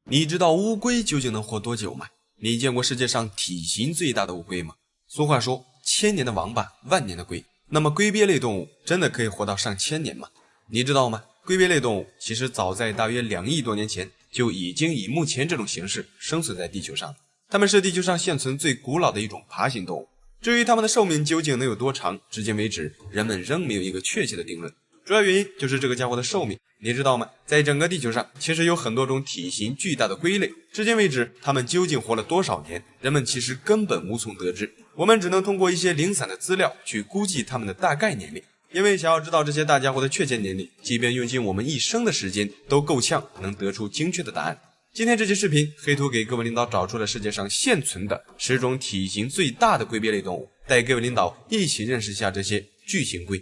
你知道乌龟究竟能活多久吗？你见过世界上体型最大的乌龟吗？俗话说，千年的王八，万年的龟。那么龟鳖类动物真的可以活到上千年吗？你知道吗？龟鳖类动物其实早在大约2亿多年前就已经以目前这种形式生存在地球上了。它们是地球上现存最古老的一种爬行动物。至于它们的寿命究竟能有多长，至今为止人们仍没有一个确切的定论。主要原因就是这个家伙的寿命，你知道吗？在整个地球上，其实有很多种体型巨大的龟类，至今为止，它们究竟活了多少年，人们其实根本无从得知。我们只能通过一些零散的资料去估计它们的大概年龄，因为想要知道这些大家伙的确切年龄，即便用尽我们一生的时间，都够呛能得出精确的答案。今天这期视频，黑土给各位领导找出了世界上现存的10种体型最大的龟鳖类动物，带各位领导一起认识一下这些巨型龟。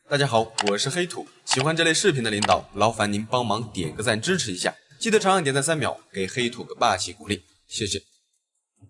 大家好，我是黑土，喜欢这类视频的领导，劳烦您帮忙点个赞支持一下，记得长按点赞3秒，给黑土个霸气鼓励，谢谢。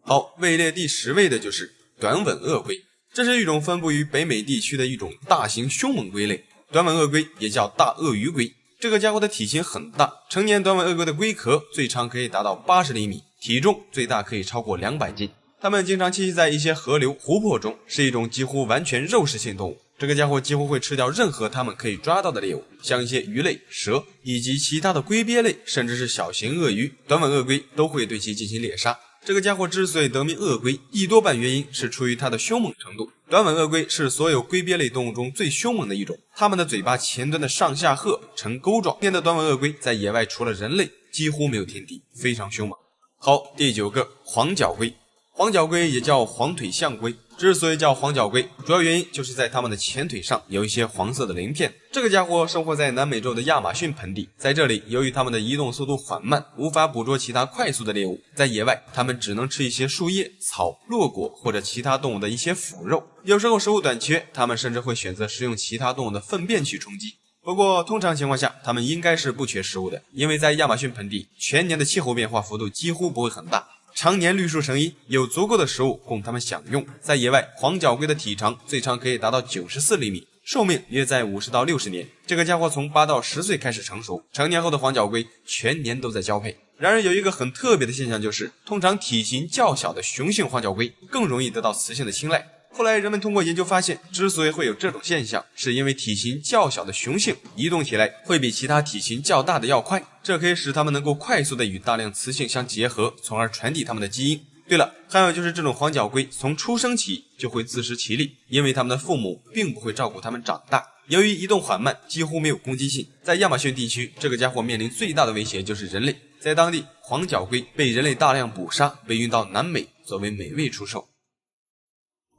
好，位列第10位的就是短吻鳄龟，这是一种分布于北美地区的一种大型凶猛龟类。短吻鳄龟也叫大鳄鱼龟，这个家伙的体型很大，成年短吻鳄龟的龟壳最长可以达到80厘米，体重最大可以超过200斤。它们经常栖息在一些河流、湖泊中，是一种几乎完全肉食性动物。这个家伙几乎会吃掉任何它们可以抓到的猎物，像一些鱼类、蛇以及其他的龟鳖类，甚至是小型鳄鱼，短吻鳄龟都会对其进行猎杀。这个家伙之所以得名鳄龟，一多半原因是出于它的凶猛程度。短吻鳄龟是所有龟鳖类动物中最凶猛的一种，它们的嘴巴前端的上下颌呈钩状。天的短吻鳄龟在野外除了人类几乎没有天敌，非常凶猛。好，第9个黄角龟。黄角龟也叫黄腿象龟，之所以叫黄角龟，主要原因就是在它们的前腿上有一些黄色的鳞片。这个家伙生活在南美洲的亚马逊盆地，在这里由于它们的移动速度缓慢，无法捕捉其他快速的猎物，在野外它们只能吃一些树叶、草、落果或者其他动物的一些腐肉，有时候食物短缺，它们甚至会选择食用其他动物的粪便去充饥。不过通常情况下，它们应该是不缺食物的，因为在亚马逊盆地全年的气候变化幅度几乎不会很大，常年绿树成荫，有足够的食物供它们享用。在野外，黄角龟的体长最长可以达到94厘米，寿命约在50到60年。这个家伙从8到10岁开始成熟，成年后的黄角龟全年都在交配。然而有一个很特别的现象，就是通常体型较小的雄性黄角龟更容易得到雌性的青睐。后来人们通过研究发现，之所以会有这种现象，是因为体型较小的雄性移动起来会比其他体型较大的要快，这可以使它们能够快速的与大量雌性相结合，从而传递它们的基因。对了，还有就是这种黄角龟从出生起就会自食其力，因为它们的父母并不会照顾它们长大。由于移动缓慢，几乎没有攻击性，在亚马逊地区，这个家伙面临最大的威胁就是人类。在当地，黄角龟被人类大量捕杀，被运到南美作为美味出售。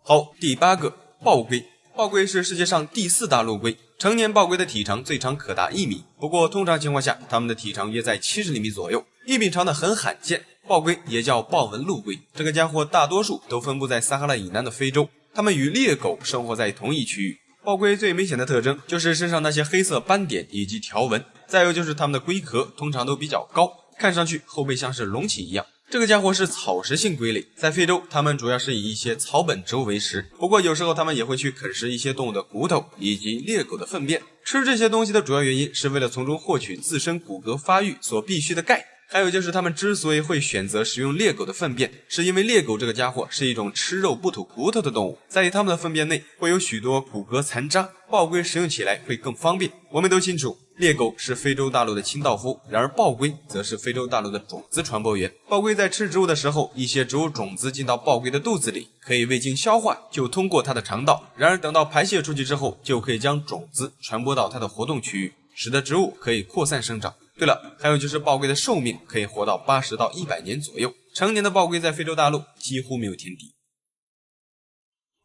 好，第8个豹龟。豹龟是世界上第4大陆龟，成年豹龟的体长最长可达1米，不过通常情况下，它们的体长约在70厘米左右，1米长的很罕见。豹龟也叫豹纹陆龟，这个家伙大多数都分布在撒哈拉以南的非洲，它们与猎狗生活在同一区域。豹龟最明显的特征就是身上那些黑色斑点以及条纹，再有就是它们的龟壳通常都比较高，看上去后背像是隆起一样。这个家伙是草食性龟类，在非洲它们主要是以一些草本植物为食，不过有时候它们也会去啃食一些动物的骨头以及猎狗的粪便。吃这些东西的主要原因是为了从中获取自身骨骼发育所必需的钙，还有就是它们之所以会选择食用猎狗的粪便，是因为猎狗这个家伙是一种吃肉不吐骨头的动物，在它们的粪便内会有许多骨骼残渣，豹龟食用起来会更方便。我们都清楚，猎狗是非洲大陆的清道夫，然而豹龟则是非洲大陆的种子传播源。豹龟在吃植物的时候，一些植物种子进到豹龟的肚子里，可以未经消化就通过它的肠道，然而等到排泄出去之后，就可以将种子传播到它的活动区域，使得植物可以扩散生长。对了，还有就是豹龟的寿命可以活到80到100年左右，成年的豹龟在非洲大陆几乎没有天敌。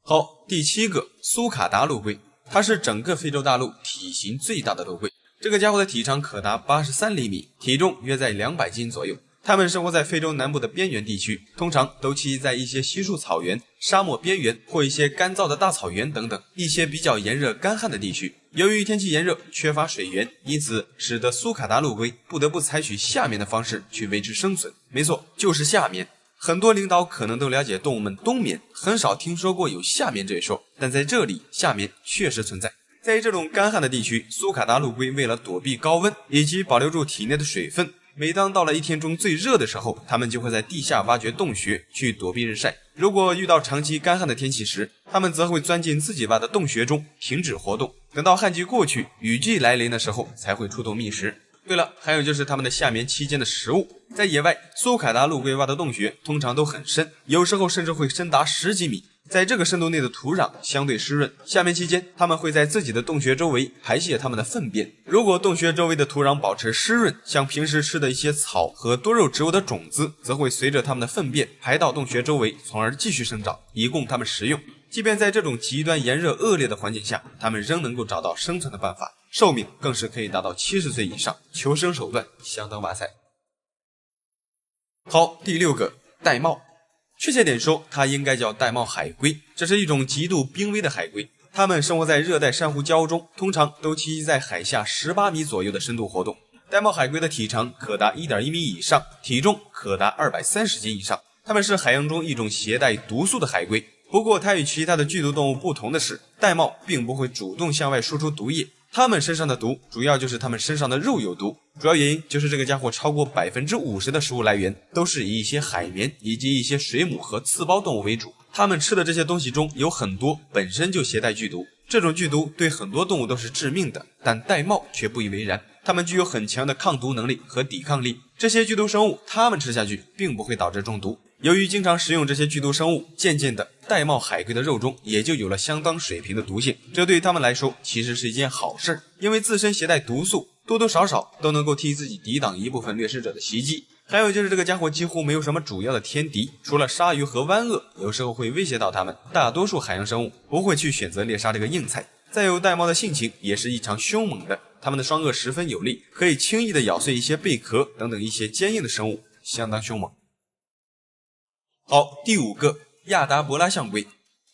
好，第7个苏卡达陆龟，它是整个非洲大陆体型最大的陆龟，这个家伙的体长可达83厘米，体重约在200斤左右。它们生活在非洲南部的边缘地区，通常都栖息在一些稀树草原、沙漠边缘或一些干燥的大草原等等一些比较炎热干旱的地区。由于天气炎热，缺乏水源，因此使得苏卡达陆龟不得不采取夏眠的方式去维持生存。没错，就是夏眠。很多领导可能都了解动物们冬眠，很少听说过有夏眠这一说，但在这里夏眠确实存在。在这种干旱的地区，苏卡达陆龟为了躲避高温以及保留住体内的水分，每当到了一天中最热的时候，它们就会在地下挖掘洞穴去躲避日晒。如果遇到长期干旱的天气时，它们则会钻进自己挖的洞穴中停止活动，等到旱季过去，雨季来临的时候才会出洞觅食。对了，还有就是它们的夏眠期间的食物。在野外，苏卡达陆龟挖的洞穴通常都很深，有时候甚至会深达10几米。在这个深度内的土壤相对湿润，夏眠期间它们会在自己的洞穴周围排泄它们的粪便。如果洞穴周围的土壤保持湿润，像平时吃的一些草和多肉植物的种子则会随着它们的粪便排到洞穴周围，从而继续生长，以供它们食用。即便在这种极端炎热恶劣的环境下，它们仍能够找到生存的办法，寿命更是可以达到70岁以上，求生手段相当哇塞。好，第6个，玳瑁。确切点说，它应该叫玳瑁海龟，这是一种极度濒危的海龟。它们生活在热带珊瑚礁中，通常都栖息在海下18米左右的深度活动。玳瑁海龟的体长可达 1.1 米以上，体重可达230斤以上。它们是海洋中一种携带毒素的海龟。不过它与其他的剧毒动物不同的是，玳瑁并不会主动向外输出毒液，它们身上的毒主要就是它们身上的肉有毒，主要原因就是这个家伙超过 50% 的食物来源都是以一些海绵以及一些水母和刺胞动物为主。它们吃的这些东西中有很多本身就携带剧毒，这种剧毒对很多动物都是致命的，但玳瑁却不以为然，它们具有很强的抗毒能力和抵抗力。这些剧毒生物它们吃下去并不会导致中毒。由于经常食用这些剧毒生物，渐渐的玳瑁海龟的肉中也就有了相当水平的毒性，这对他们来说其实是一件好事，因为自身携带毒素，多多少少都能够替自己抵挡一部分掠食者的袭击。还有就是这个家伙几乎没有什么主要的天敌，除了鲨鱼和湾鳄有时候会威胁到它们，大多数海洋生物不会去选择猎杀这个硬菜。再有玳瑁的性情也是异常凶猛的，它们的双颚十分有力，可以轻易的咬碎一些贝壳等等一些坚硬的生物，相当凶猛。好，第5个，亚达伯拉象龟。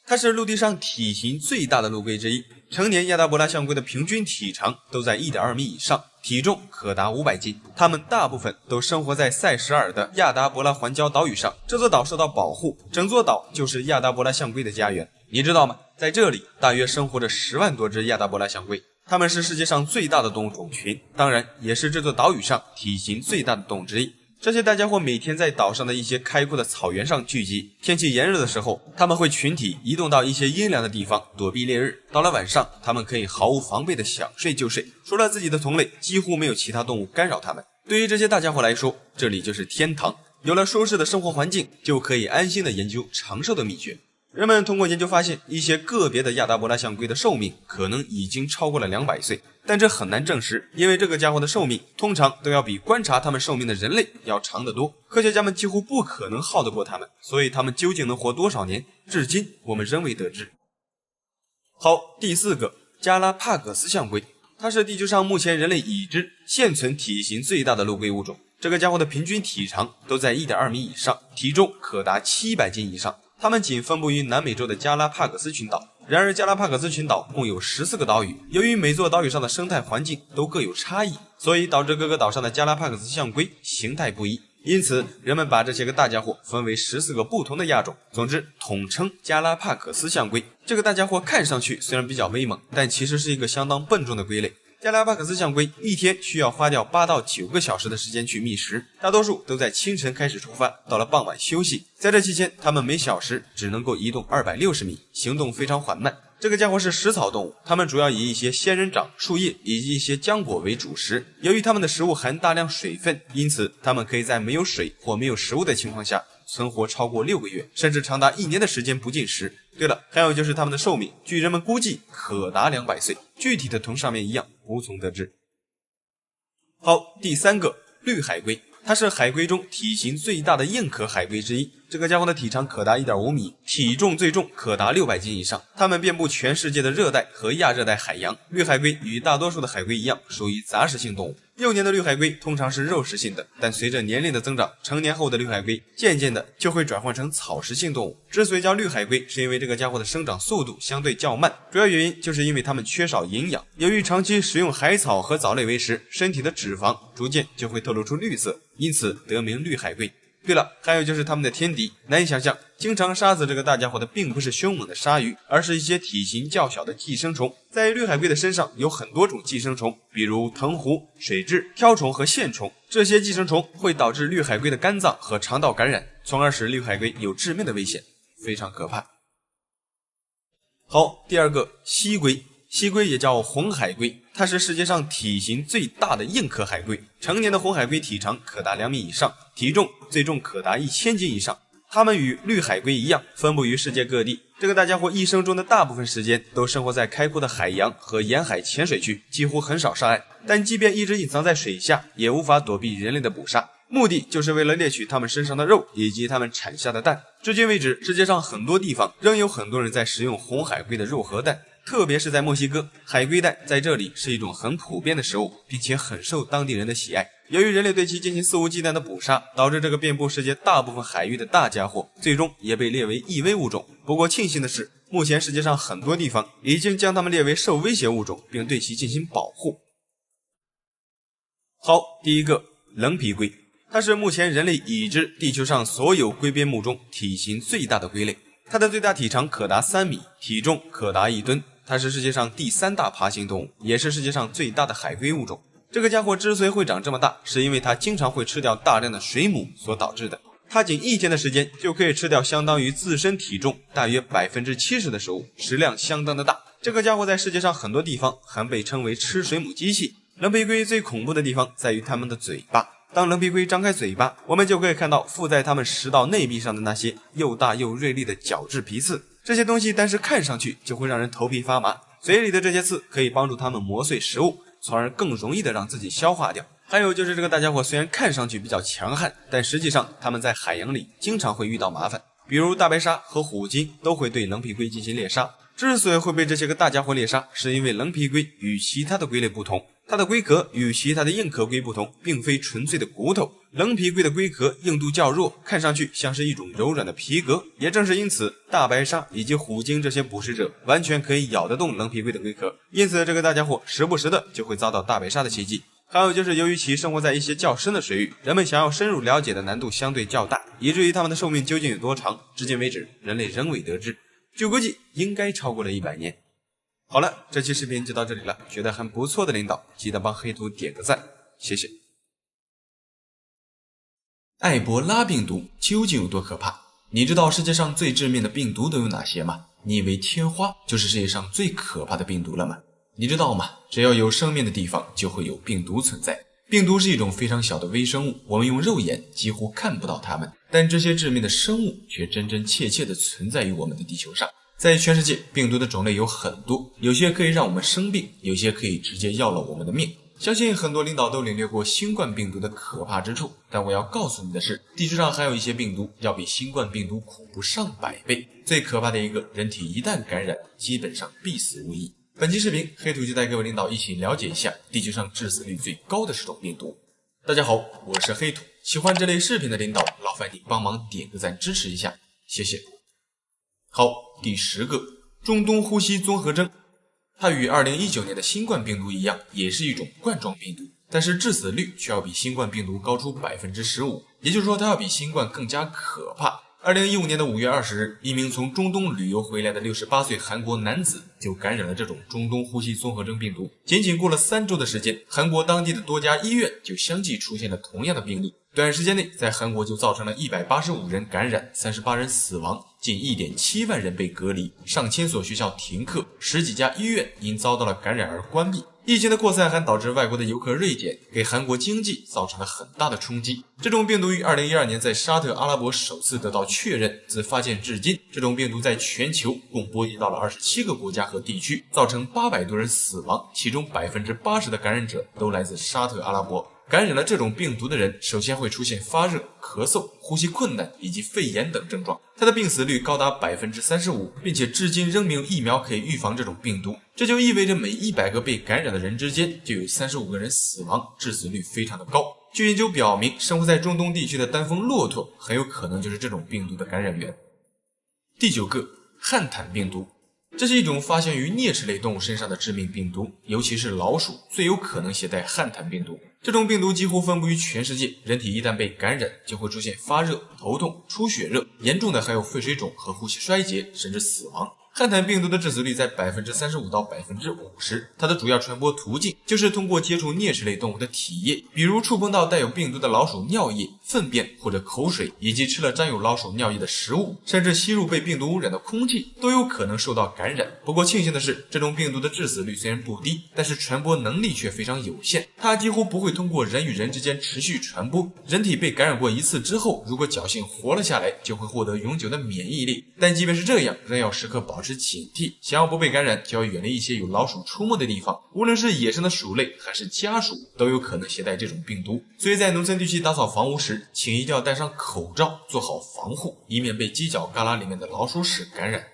它是陆地上体型最大的陆龟之一，成年亚达伯拉象龟的平均体长都在 1.2 米以上，体重可达500斤。它们大部分都生活在塞舌尔的亚达伯拉环礁岛屿上，这座岛受到保护，整座岛就是亚达伯拉象龟的家园。你知道吗？在这里大约生活着10万多只亚达伯拉象龟，它们是世界上最大的动物种群，当然也是这座岛屿上体型最大的动物之一。这些大家伙每天在岛上的一些开阔的草原上聚集，天气炎热的时候，他们会群体移动到一些阴凉的地方躲避烈日。到了晚上，他们可以毫无防备的想睡就睡，除了自己的同类，几乎没有其他动物干扰他们。对于这些大家伙来说，这里就是天堂，有了舒适的生活环境，就可以安心的研究长寿的秘诀。人们通过研究发现，一些个别的亚达伯拉象龟的寿命可能已经超过了200岁，但这很难证实，因为这个家伙的寿命通常都要比观察他们寿命的人类要长得多，科学家们几乎不可能耗得过他们，所以他们究竟能活多少年，至今我们仍未得知。好，第4个，加拉帕戈斯象龟。它是地球上目前人类已知现存体型最大的陆龟物种，这个家伙的平均体长都在 1.2 米以上，体重可达700斤以上。它们仅分布于南美洲的加拉帕戈斯群岛，然而加拉帕戈斯群岛共有14个岛屿，由于每座岛屿上的生态环境都各有差异，所以导致各个岛上的加拉帕戈斯象龟形态不一，因此人们把这些个大家伙分为14个不同的亚种，总之统称加拉帕戈斯象龟。这个大家伙看上去虽然比较威猛，但其实是一个相当笨重的龟类。加拉帕戈斯象龟一天需要花掉8到9个小时的时间去觅食，大多数都在清晨开始出发，到了傍晚休息。在这期间，它们每小时只能够移动260米，行动非常缓慢。这个家伙是食草动物，它们主要以一些仙人掌、树叶以及一些浆果为主食。由于它们的食物含大量水分，因此它们可以在没有水或没有食物的情况下存活超过6个月，甚至长达1年的时间不进食。对了，还有就是它们的寿命，据人们估计可达200岁，具体的同上面一样，无从得知。好，第3个，绿海龟。它是海龟中体型最大的硬壳海龟之一，这个家伙的体长可达 1.5 米，体重最重可达600斤以上。它们遍布全世界的热带和亚热带海洋。绿海龟与大多数的海龟一样，属于杂食性动物。幼年的绿海龟通常是肉食性的，但随着年龄的增长，成年后的绿海龟渐渐的就会转换成草食性动物。之所以叫绿海龟，是因为这个家伙的生长速度相对较慢，主要原因就是因为它们缺少营养。由于长期食用海草和藻类为食，身体的脂肪逐渐就会透露出绿色，因此得名绿海龟。对了，还有就是它们的天敌，难以想象，经常杀死这个大家伙的并不是凶猛的鲨鱼，而是一些体型较小的寄生虫。在绿海龟的身上有很多种寄生虫，比如藤壶、水蛭、挑虫和线虫。这些寄生虫会导致绿海龟的肝脏和肠道感染，从而使绿海龟有致命的危险，非常可怕。好，第二个，蜥龟。蜥龟也叫红海龟，它是世界上体型最大的硬壳海龟。成年的红海龟体长可达2米以上，体重最重可达1000斤以上。它们与绿海龟一样，分布于世界各地。这个大家伙一生中的大部分时间都生活在开阔的海洋和沿海浅水区，几乎很少上岸。但即便一直隐藏在水下，也无法躲避人类的捕杀。目的就是为了猎取它们身上的肉以及它们产下的蛋。至今为止，世界上很多地方仍有很多人在食用红海龟的肉和蛋。特别是在墨西哥，海龟蛋在这里是一种很普遍的食物，并且很受当地人的喜爱。由于人类对其进行肆无忌惮的捕杀，导致这个遍布世界大部分海域的大家伙最终也被列为易危物种。不过庆幸的是，目前世界上很多地方已经将它们列为受威胁物种，并对其进行保护。好，第一个，棱皮龟，它是目前人类已知地球上所有龟边目中体型最大的龟类，它的最大体长可达3米，体重可达1吨。它是世界上第3大爬行动物，也是世界上最大的海龟物种。这个家伙之所以会长这么大，是因为它经常会吃掉大量的水母所导致的。它仅1天的时间就可以吃掉相当于自身体重大约70%的食物，食量相当的大。这个家伙在世界上很多地方还被称为吃水母机器。棱皮龟最恐怖的地方在于它们的嘴巴。当棱皮龟张开嘴巴，我们就可以看到附在它们食道内壁上的那些又大又锐利的角质皮刺。这些东西单是看上去就会让人头皮发麻，嘴里的这些刺可以帮助它们磨碎食物，从而更容易的让自己消化掉。还有就是这个大家伙虽然看上去比较强悍，但实际上它们在海洋里经常会遇到麻烦，比如大白鲨和虎鲸都会对棱皮龟进行猎杀。之所以会被这些个大家伙猎杀，是因为棱皮龟与其他的龟类不同，它的龟壳与其他的硬壳龟不同，并非纯粹的骨头。棱皮龟的龟壳硬度较弱，看上去像是一种柔软的皮革。也正是因此，大白鲨以及虎鲸这些捕食者完全可以咬得动棱皮龟的龟壳，因此这个大家伙时不时的就会遭到大白鲨的袭击。还有就是由于其生活在一些较深的水域，人们想要深入了解的难度相对较大，以至于它们的寿命究竟有多长，至今为止人类仍未得知。据估计应该超过了100年。好了，这期视频就到这里了，觉得还不错的领导记得帮黑图点个赞，谢谢。埃博拉病毒究竟有多可怕？你知道世界上最致命的病毒都有哪些吗？你以为天花就是世界上最可怕的病毒了吗？你知道吗？只要有生命的地方就会有病毒存在。病毒是一种非常小的微生物，我们用肉眼几乎看不到它们，但这些致命的生物却真真切切地存在于我们的地球上。在全世界，病毒的种类有很多，有些可以让我们生病，有些可以直接要了我们的命。相信很多领导都领略过新冠病毒的可怕之处，但我要告诉你的是，地球上还有一些病毒要比新冠病毒恐怖上百倍。最可怕的一个，人体一旦感染，基本上必死无疑。本期视频，黑土就带各位领导一起了解一下地球上致死率最高的10种病毒。大家好，我是黑土，喜欢这类视频的领导，劳烦你帮忙点个赞支持一下，谢谢。好，第10个，中东呼吸综合征。它与2019年的新冠病毒一样，也是一种冠状病毒，但是致死率却要比新冠病毒高出 15%， 也就是说它要比新冠更加可怕。2015年的5月20日，一名从中东旅游回来的68岁韩国男子就感染了这种中东呼吸综合征病毒。仅仅过了3周的时间，韩国当地的多家医院就相继出现了同样的病例。短时间内，在韩国就造成了185人感染，38人死亡，近 1.7 万人被隔离，上千所学校停课，10几家医院因遭到了感染而关闭。疫情的扩散还导致外国的游客锐减，给韩国经济造成了很大的冲击。这种病毒于2012年在沙特阿拉伯首次得到确认，自发现至今，这种病毒在全球共波及到了27个国家和地区，造成800多人死亡，其中 80% 的感染者都来自沙特阿拉伯。感染了这种病毒的人，首先会出现发热、咳嗽、呼吸困难以及肺炎等症状。它的病死率高达 35%， 并且至今仍没有疫苗可以预防这种病毒。这就意味着每100个被感染的人之间就有35个人死亡，致死率非常的高。据研究表明，生活在中东地区的丹峰骆驼很有可能就是这种病毒的感染源。第9个，汉坦病毒。这是一种发现于啮齿类动物身上的致命病毒，尤其是老鼠最有可能携带汉坦病毒。这种病毒几乎分布于全世界，人体一旦被感染，就会出现发热、头痛、出血热，严重的还有肺水肿和呼吸衰竭，甚至死亡。汉坦病毒的致死率在 35%到 50%， 它的主要传播途径就是通过接触啮齿类动物的体液，比如触碰到带有病毒的老鼠尿液、粪便或者口水，以及吃了沾有老鼠尿液的食物，甚至吸入被病毒污染的空气，都有可能受到感染。不过庆幸的是，这种病毒的致死率虽然不低，但是传播能力却非常有限，它几乎不会通过人与人之间持续传播。人体被感染过一次之后，如果侥幸活了下来，就会获得永久的免疫力。但即便是这样，仍要时刻保持警惕，想要不被感染，就要远离一些有老鼠出没的地方。无论是野生的鼠类还是家鼠，都有可能携带这种病毒。所以在农村地区打扫房屋时，请一定要戴上口罩，做好防护，以免被犄角旮旯里面的老鼠屎感染。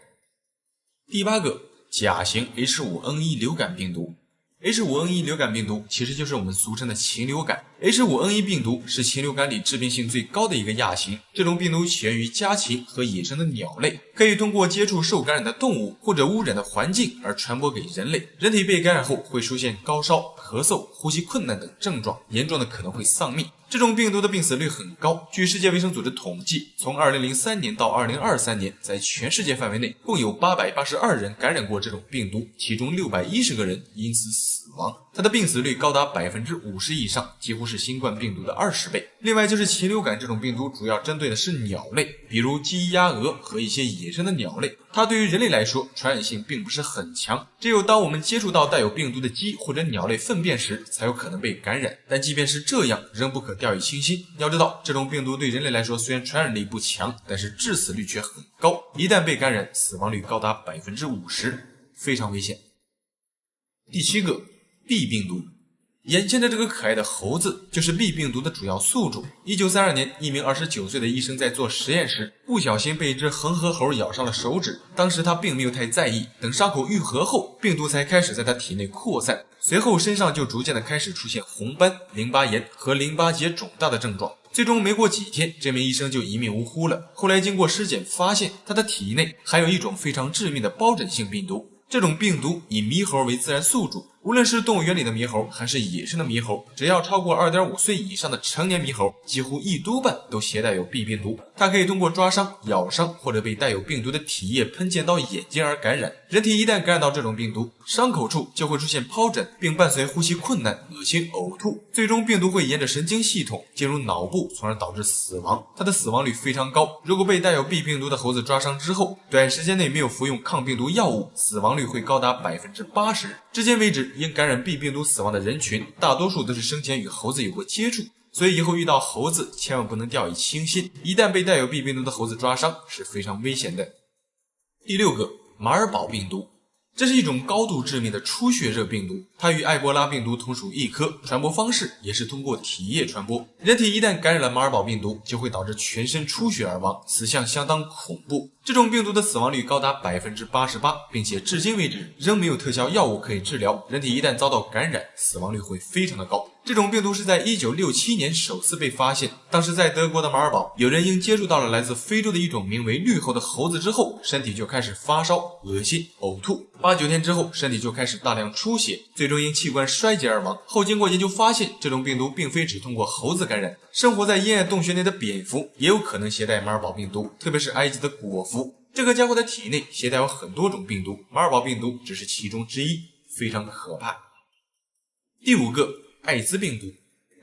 第8个，甲型 H5N1 流感病毒。H5N1 流感病毒其实就是我们俗称的禽流感。H5N1 病毒是禽流感里致病性最高的一个亚型，这种病毒起源于家禽和野生的鸟类，可以通过接触受感染的动物或者污染的环境而传播给人类。人体被感染后会出现高烧、咳嗽、呼吸困难等症状，严重的可能会丧命。这种病毒的病死率很高，据世界卫生组织统计，从2003年到2023年，在全世界范围内共有882人感染过这种病毒，其中610个人因此死亡。它的病死率高达 50% 以上，几乎是新冠病毒的20倍。另外就是禽流感这种病毒主要针对的是鸟类，比如鸡、鸭、鹅和一些野生的鸟类。它对于人类来说传染性并不是很强，只有当我们接触到带有病毒的鸡或者鸟类粪便时才有可能被感染。但即便是这样，仍不可掉以轻心。要知道，这种病毒对人类来说虽然传染力不强，但是致死率却很高，一旦被感染，死亡率高达 50%， 非常危险。第7个，B 病毒。眼前的这个可爱的猴子就是 B 病毒的主要宿主。1932年，一名29岁的医生在做实验时，不小心被一只恒河猴咬伤了手指。当时他并没有太在意，等伤口愈合后，病毒才开始在他体内扩散，随后身上就逐渐的开始出现红斑、淋巴炎和淋巴结肿大的症状。最终没过几天，这名医生就一命呜呼了。后来经过尸检发现，他的体内含有一种非常致命的疱疹性病毒。这种病毒以猕猴为自然宿主，无论是动物园里的猕猴还是野生的猕猴，只要超过 2.5 岁以上的成年猕猴，几乎一多半都携带有 B 病毒。它可以通过抓伤、咬伤或者被带有病毒的体液喷溅到眼睛而感染。人体一旦感染到这种病毒，伤口处就会出现疱疹，并伴随呼吸困难、恶心、呕吐，最终病毒会沿着神经系统进入脑部，从而导致死亡。它的死亡率非常高，如果被带有 B 病毒的猴子抓伤之后，短时间内没有服用抗病毒药物，死亡率会高达 80%。至今为止，因感染 B 病毒死亡的人群，大多数都是生前与猴子有过接触，所以以后遇到猴子千万不能掉以轻心，一旦被带有 B 病毒的猴子抓伤是非常危险的。第6个，马尔堡病毒。这是一种高度致命的出血热病毒，它与埃博拉病毒同属一科，传播方式也是通过体液传播。人体一旦感染了马尔堡病毒，就会导致全身出血而亡，死相相当恐怖。这种病毒的死亡率高达 88%， 并且至今为止仍没有特效药物可以治疗。人体一旦遭到感染，死亡率会非常的高。这种病毒是在1967年首次被发现，当时在德国的马尔堡，有人因接触到了来自非洲的一种名为绿猴的猴子之后，身体就开始发烧、恶心、呕吐，8-9天之后身体就开始大量出血，最终因器官衰竭而亡。后经过研究发现，这种病毒并非只通过猴子感染，生活在阴暗洞穴内的蝙蝠也有可能携带马尔堡病毒，特别是埃及的果蝠，这个家伙的体内携带有很多种病毒，马尔堡病毒只是其中之一，非常可怕。第5个，艾滋病毒。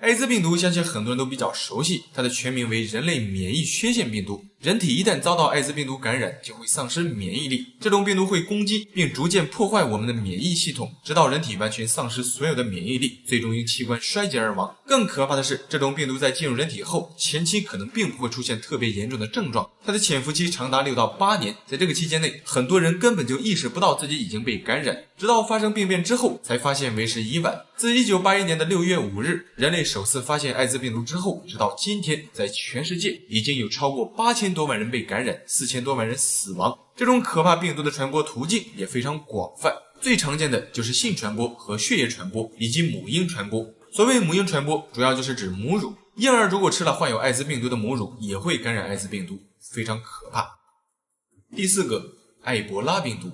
艾滋病毒相信很多人都比较熟悉，它的全名为人类免疫缺陷病毒。人体一旦遭到艾滋病毒感染，就会丧失免疫力，这种病毒会攻击并逐渐破坏我们的免疫系统，直到人体完全丧失所有的免疫力，最终因器官衰竭而亡。更可怕的是，这种病毒在进入人体后，前期可能并不会出现特别严重的症状，它的潜伏期长达6到8年，在这个期间内，很多人根本就意识不到自己已经被感染，直到发生病变之后才发现为时已晚。自1981年的6月5日，人类首次发现艾滋病毒之后，直到今天，在全世界已经有超过8000多万人被感染，4000多万人死亡。这种可怕病毒的传播途径也非常广泛，最常见的就是性传播和血液传播，以及母婴传播。所谓母婴传播，主要就是指母乳，婴儿如果吃了患有艾滋病毒的母乳，也会感染艾滋病毒，非常可怕。第4个，埃博拉病毒。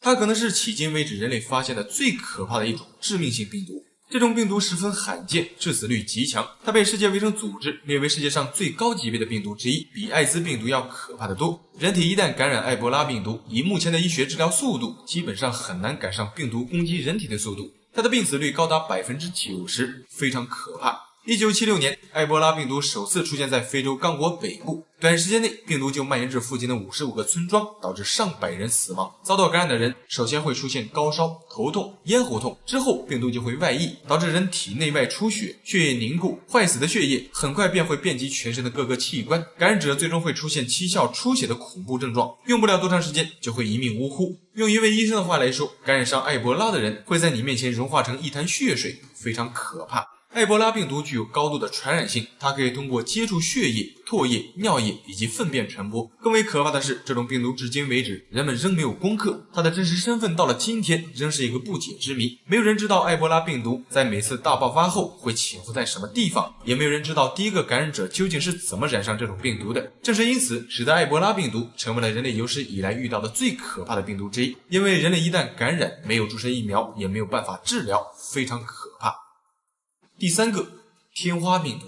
它可能是迄今为止人类发现的最可怕的一种致命性病毒。这种病毒十分罕见，致死率极强，它被世界卫生组织列为世界上最高级别的病毒之一，比艾滋病毒要可怕得多。人体一旦感染埃博拉病毒，以目前的医学治疗速度，基本上很难赶上病毒攻击人体的速度，它的病死率高达 90%， 非常可怕。1976年，埃博拉病毒首次出现在非洲刚果北部，短时间内病毒就蔓延至附近的55个村庄，导致上百人死亡。遭到感染的人首先会出现高烧、头痛、咽喉痛，之后病毒就会外溢，导致人体内外出血，血液凝固，坏死的血液很快便会遍及全身的各个器官，感染者最终会出现七窍出血的恐怖症状，用不了多长时间就会一命呜呼。用一位医生的话来说，感染上埃博拉的人会在你面前融化成一滩血水，非常可怕。埃博拉病毒具有高度的传染性，它可以通过接触血液、唾液、尿液以及粪便传播。更为可怕的是，这种病毒至今为止人们仍没有攻克，它的真实身份到了今天仍是一个不解之谜。没有人知道埃博拉病毒在每次大爆发后会潜伏在什么地方，也没有人知道第一个感染者究竟是怎么染上这种病毒的。正是因此，使得埃博拉病毒成为了人类有史以来遇到的最可怕的病毒之一。因为人类一旦感染，没有注射疫苗，也没有办法治疗，非常可怕。第三个，天花病毒。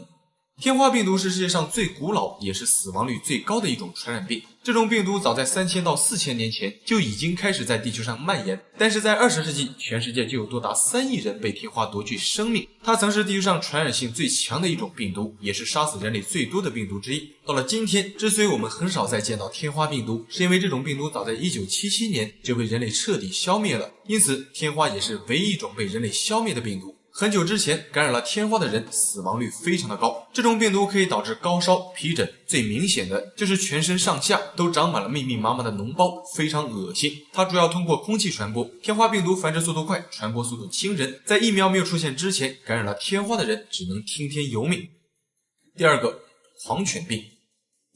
天花病毒是世界上最古老也是死亡率最高的一种传染病。这种病毒早在3000到4000年前就已经开始在地球上蔓延，但是在20世纪，全世界就有多达3亿人被天花夺去生命。它曾是地球上传染性最强的一种病毒，也是杀死人类最多的病毒之一。到了今天，之所以我们很少再见到天花病毒，是因为这种病毒早在1977年就被人类彻底消灭了，因此天花也是唯一一种被人类消灭的病毒。很久之前，感染了天花的人死亡率非常的高。这种病毒可以导致高烧、皮疹，最明显的就是全身上下都长满了密密麻麻的脓包，非常恶心。它主要通过空气传播。天花病毒繁殖速度快，传播速度惊人，在疫苗没有出现之前，感染了天花的人只能听天由命。第二个，狂犬病。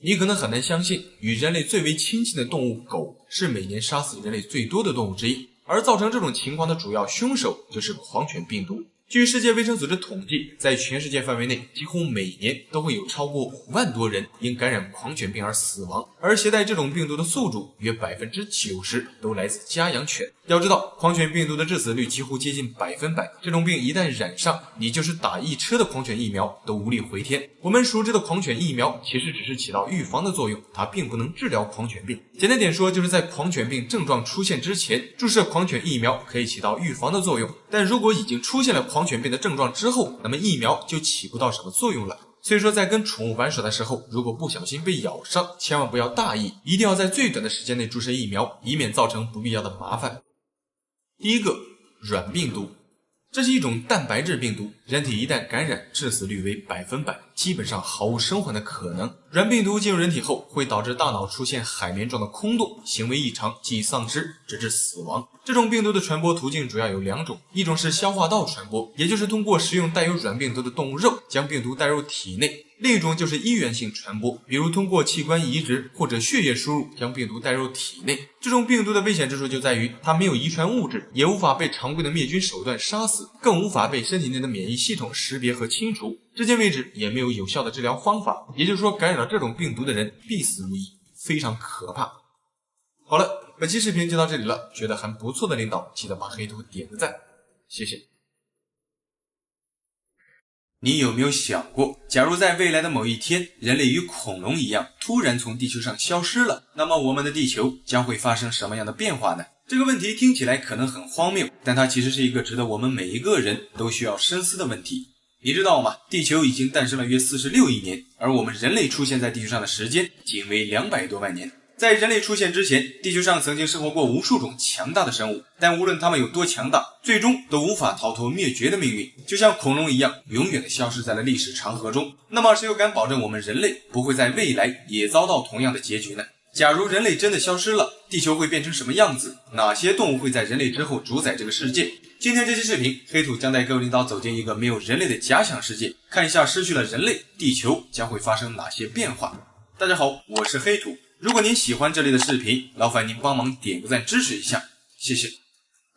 你可能很难相信，与人类最为亲近的动物狗是每年杀死人类最多的动物之一，而造成这种情况的主要凶手就是狂犬病毒。据世界卫生组织统计，在全世界范围内，几乎每年都会有超过5万多人因感染狂犬病而死亡，而携带这种病毒的宿主约 90% 都来自家养犬。要知道，狂犬病毒的致死率几乎接近100%，这种病一旦染上，你就是打一车的狂犬疫苗都无力回天。我们熟知的狂犬疫苗其实只是起到预防的作用，它并不能治疗狂犬病。简单点说，就是在狂犬病症状出现之前，注射狂犬疫苗可以起到预防的作用，但如果已经出现了狂犬病的症状之后，那么疫苗就起不到什么作用了。所以说，在跟宠物玩耍的时候，如果不小心被咬伤，千万不要大意，一定要在最短的时间内注射疫苗，以免造成不必要的麻烦。第一个，软病毒。这是一种蛋白质病毒，人体一旦感染，致死率为100%，基本上毫无生还的可能。软病毒进入人体后，会导致大脑出现海绵状的空洞，行为异常，记忆丧失，直至死亡。这种病毒的传播途径主要有2种，一种是消化道传播，也就是通过食用带有软病毒的动物肉，将病毒带入体内。另一种就是医源性传播，比如通过器官移植或者血液输入将病毒带入体内。这种病毒的危险之处就在于它没有遗传物质，也无法被常规的灭菌手段杀死，更无法被身体内的免疫系统识别和清除。至今为止也没有有效的治疗方法，也就是说感染了这种病毒的人必死无疑，非常可怕。好了，本期视频就到这里了，觉得还不错的领导记得把黑图点个赞，谢谢。你有没有想过，假如在未来的某一天，人类与恐龙一样突然从地球上消失了，那么我们的地球将会发生什么样的变化呢？这个问题听起来可能很荒谬，但它其实是一个值得我们每一个人都需要深思的问题。你知道吗？地球已经诞生了约46亿年，而我们人类出现在地球上的时间仅为200多万年。在人类出现之前，地球上曾经生活过无数种强大的生物，但无论它们有多强大，最终都无法逃脱灭绝的命运，就像恐龙一样，永远的消失在了历史长河中。那么谁又敢保证我们人类不会在未来也遭到同样的结局呢？假如人类真的消失了，地球会变成什么样子？哪些动物会在人类之后主宰这个世界？今天这期视频，黑土将带各位领导走进一个没有人类的假想世界，看一下失去了人类，地球将会发生哪些变化。大家好，我是黑土。如果您喜欢这类的视频，劳烦您帮忙点个赞支持一下，谢谢。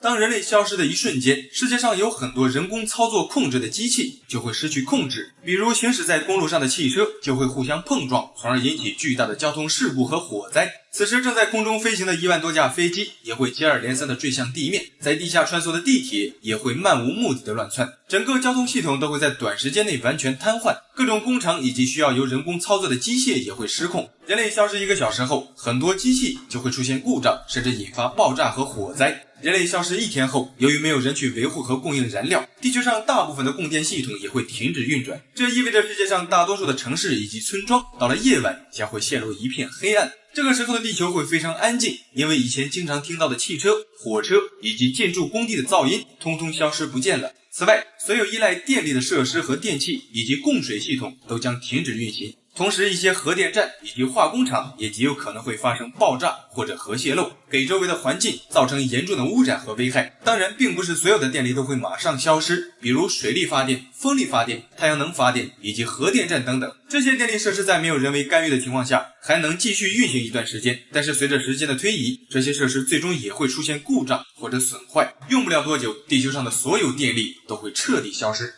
当人类消失的一瞬间，世界上有很多人工操作控制的机器就会失去控制，比如行驶在公路上的汽车就会互相碰撞，从而引起巨大的交通事故和火灾。此时正在空中飞行的1万多架飞机也会接二连三地坠向地面，在地下穿梭的地铁也会漫无目的地乱窜，整个交通系统都会在短时间内完全瘫痪，各种工厂以及需要由人工操作的机械也会失控。人类消失1个小时后，很多机器就会出现故障，甚至引发爆炸和火灾。人类消失1天后，由于没有人去维护和供应燃料，地球上大部分的供电系统也会停止运转，这意味着世界上大多数的城市以及村庄到了夜晚将会陷入一片黑暗。这个时候的地球会非常安静，因为以前经常听到的汽车、火车以及建筑工地的噪音通通消失不见了。此外，所有依赖电力的设施和电器以及供水系统都将停止运行。同时，一些核电站以及化工厂也极有可能会发生爆炸或者核泄漏，给周围的环境造成严重的污染和危害。当然，并不是所有的电力都会马上消失，比如水力发电、风力发电、太阳能发电以及核电站等等。这些电力设施在没有人为干预的情况下，还能继续运行一段时间。但是随着时间的推移，这些设施最终也会出现故障或者损坏，用不了多久，地球上的所有电力都会彻底消失。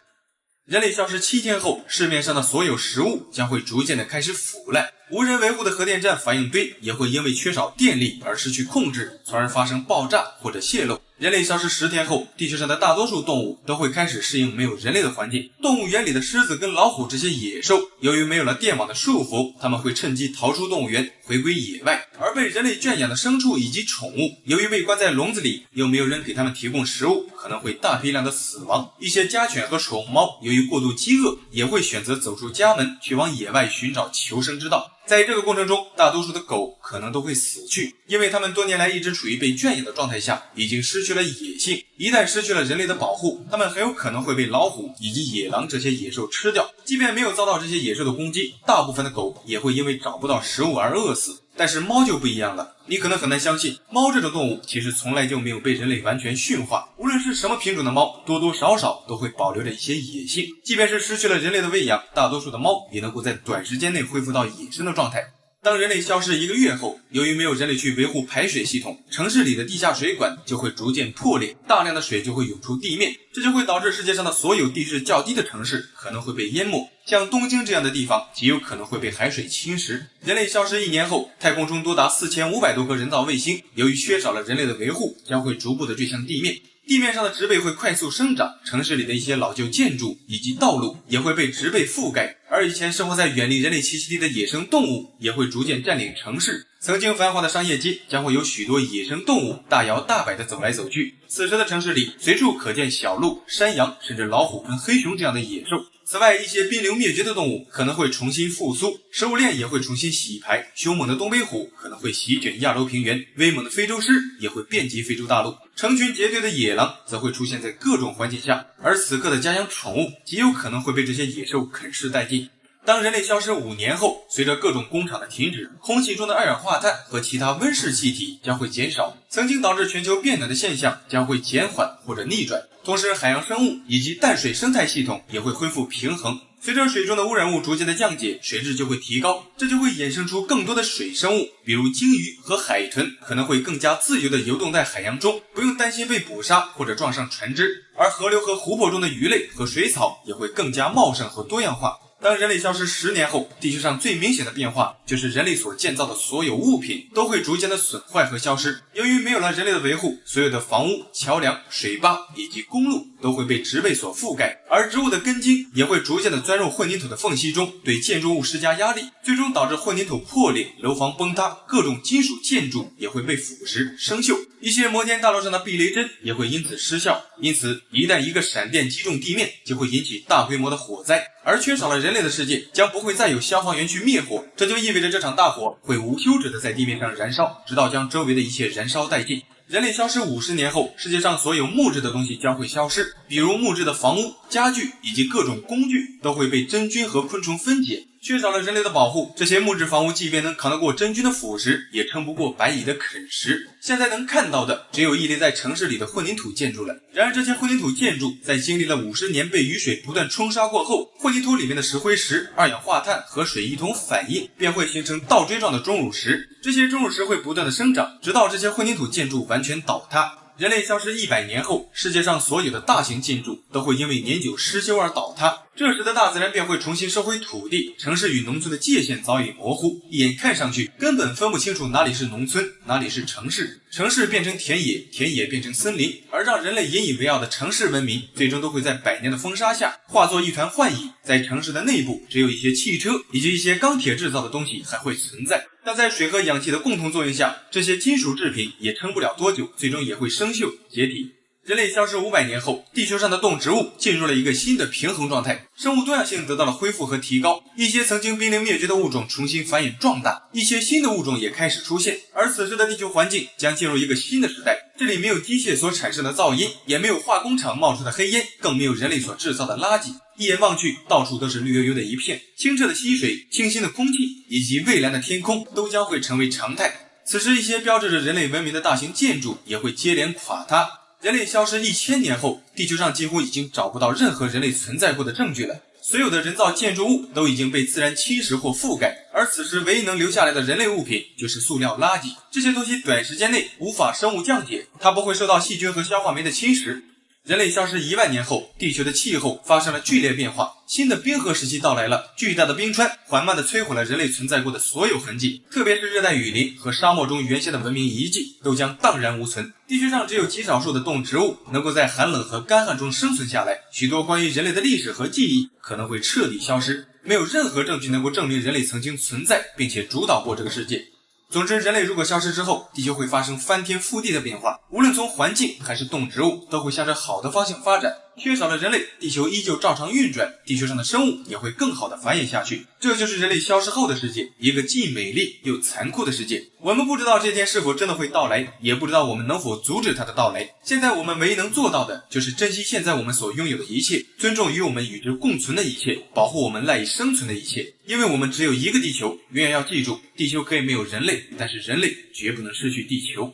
人类消失7天后，市面上的所有食物将会逐渐的开始腐烂，无人维护的核电站反应堆也会因为缺少电力而失去控制，从而发生爆炸或者泄漏。人类消失10天后，地球上的大多数动物都会开始适应没有人类的环境。动物园里的狮子跟老虎这些野兽，由于没有了电网的束缚，它们会趁机逃出动物园，回归野外。而被人类圈养的牲畜以及宠物，由于被关在笼子里，又没有人给它们提供食物，可能会大批量的死亡。一些家犬和宠物猫由于过度饥饿，也会选择走出家门，去往野外寻找求生之道。在这个过程中，大多数的狗可能都会死去，因为它们多年来一直处于被圈养的状态下，已经失去了野性。一旦失去了人类的保护，它们很有可能会被老虎以及野狼这些野兽吃掉。即便没有遭到这些野兽的攻击，大部分的狗也会因为找不到食物而饿死。但是猫就不一样了，你可能很难相信，猫这种动物其实从来就没有被人类完全驯化，无论是什么品种的猫，多多少少都会保留着一些野性。即便是失去了人类的喂养，大多数的猫也能够在短时间内恢复到野生的状态。当人类消失1个月后，由于没有人类去维护排水系统，城市里的地下水管就会逐渐破裂，大量的水就会涌出地面，这就会导致世界上的所有地势较低的城市可能会被淹没。像东京这样的地方极有可能会被海水侵蚀。人类消失1年后，太空中多达4500多颗人造卫星，由于缺少了人类的维护，将会逐步的坠向地面。地面上的植被会快速生长，城市里的一些老旧建筑以及道路也会被植被覆盖，而以前生活在远离人类栖息地的野生动物也会逐渐占领城市。曾经繁华的商业街将会有许多野生动物大摇大摆地走来走去，此时的城市里随处可见小鹿、山羊，甚至老虎跟黑熊这样的野兽。此外，一些濒临灭绝的动物可能会重新复苏，食物链也会重新洗牌，凶猛的东北虎可能会席卷亚洲平原，威猛的非洲狮也会遍及非洲大陆，成群结队的野狼则会出现在各种环境下，而此刻的家养宠物极有可能会被这些野兽啃噬殆尽。当人类消失5年后，随着各种工厂的停止，空气中的二氧化碳和其他温室气体将会减少，曾经导致全球变暖的现象将会减缓或者逆转。同时，海洋生物以及淡水生态系统也会恢复平衡。随着水中的污染物逐渐的降解，水质就会提高，这就会衍生出更多的水生物，比如鲸鱼和海豚可能会更加自由地游动在海洋中，不用担心被捕杀或者撞上船只。而河流和湖泊中的鱼类和水草也会更加茂盛和多样化。当人类消失10年后，地球上最明显的变化就是人类所建造的所有物品都会逐渐的损坏和消失。由于没有了人类的维护，所有的房屋、桥梁、水坝以及公路都会被植被所覆盖，而植物的根茎也会逐渐的钻入混凝土的缝隙中，对建筑物施加压力，最终导致混凝土破裂、楼房崩塌，各种金属建筑也会被腐蚀、生锈。一些摩天大楼上的避雷针也会因此失效，因此一旦一个闪电击中地面，就会引起大规模的火灾。而缺少了人类的世界将不会再有消防员去灭火，这就意味着这场大火会无休止的在地面上燃烧，直到将周围的一切燃烧殆尽。人类消失50年后，世界上所有木质的东西将会消失，比如木质的房屋、家具以及各种工具都会被真菌和昆虫分解。缺少了人类的保护，这些木质房屋即便能扛得过真菌的腐蚀，也撑不过白蚁的啃食。现在能看到的只有屹立在城市里的混凝土建筑了。然而这些混凝土建筑在经历了50年被雨水不断冲刷过后，混凝土里面的石灰石、二氧化碳和水一同反应，便会形成倒锥状的钟乳石。这些钟乳石会不断的生长，直到这些混凝土建筑完全倒塌。人类消失100年后，世界上所有的大型建筑都会因为年久失修而倒塌，这时的大自然便会重新收回土地，城市与农村的界限早已模糊，一眼看上去根本分不清楚哪里是农村，哪里是城市，城市变成田野，田野变成森林，而让人类引以为傲的城市文明，最终都会在100年的风沙下化作一团幻影。在城市的内部，只有一些汽车以及一些钢铁制造的东西还会存在，但在水和氧气的共同作用下，这些金属制品也撑不了多久，最终也会生锈解体。人类消失500年后，地球上的动植物进入了一个新的平衡状态，生物多样性得到了恢复和提高，一些曾经濒临灭绝的物种重新繁衍壮大，一些新的物种也开始出现，而此时的地球环境将进入一个新的时代，这里没有机械所产生的噪音，也没有化工厂冒出的黑烟，更没有人类所制造的垃圾，一眼望去，到处都是绿油油的一片，清澈的溪水、清新的空气以及蔚蓝的天空都将会成为常态。此时，一些标志着人类文明的大型建筑也会接连垮塌。人类消失1000年后，地球上几乎已经找不到任何人类存在过的证据了。所有的人造建筑物都已经被自然侵蚀或覆盖，而此时唯一能留下来的人类物品就是塑料垃圾。这些东西短时间内无法生物降解，它不会受到细菌和消化酶的侵蚀。人类消失1万年后，地球的气候发生了剧烈变化，新的冰河时期到来了，巨大的冰川缓慢地摧毁了人类存在过的所有痕迹，特别是热带雨林和沙漠中原先的文明遗迹都将荡然无存。地球上只有极少数的动植物能够在寒冷和干旱中生存下来，许多关于人类的历史和记忆可能会彻底消失，没有任何证据能够证明人类曾经存在并且主导过这个世界。总之，人类如果消失之后，地球会发生翻天覆地的变化，无论从环境还是动植物都会向着好的方向发展。缺少了人类，地球依旧照常运转，地球上的生物也会更好的繁衍下去。这就是人类消失后的世界，一个既美丽又残酷的世界。我们不知道这天是否真的会到来，也不知道我们能否阻止它的到来。现在我们唯一能做到的就是珍惜现在我们所拥有的一切，尊重与我们与之共存的一切，保护我们赖以生存的一切。因为我们只有一个地球，永远要记住，地球可以没有人类，但是人类绝不能失去地球。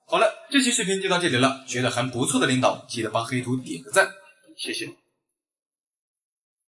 好了，这期视频就到这里了，觉得还不错的领导记得帮黑图点个赞，谢谢。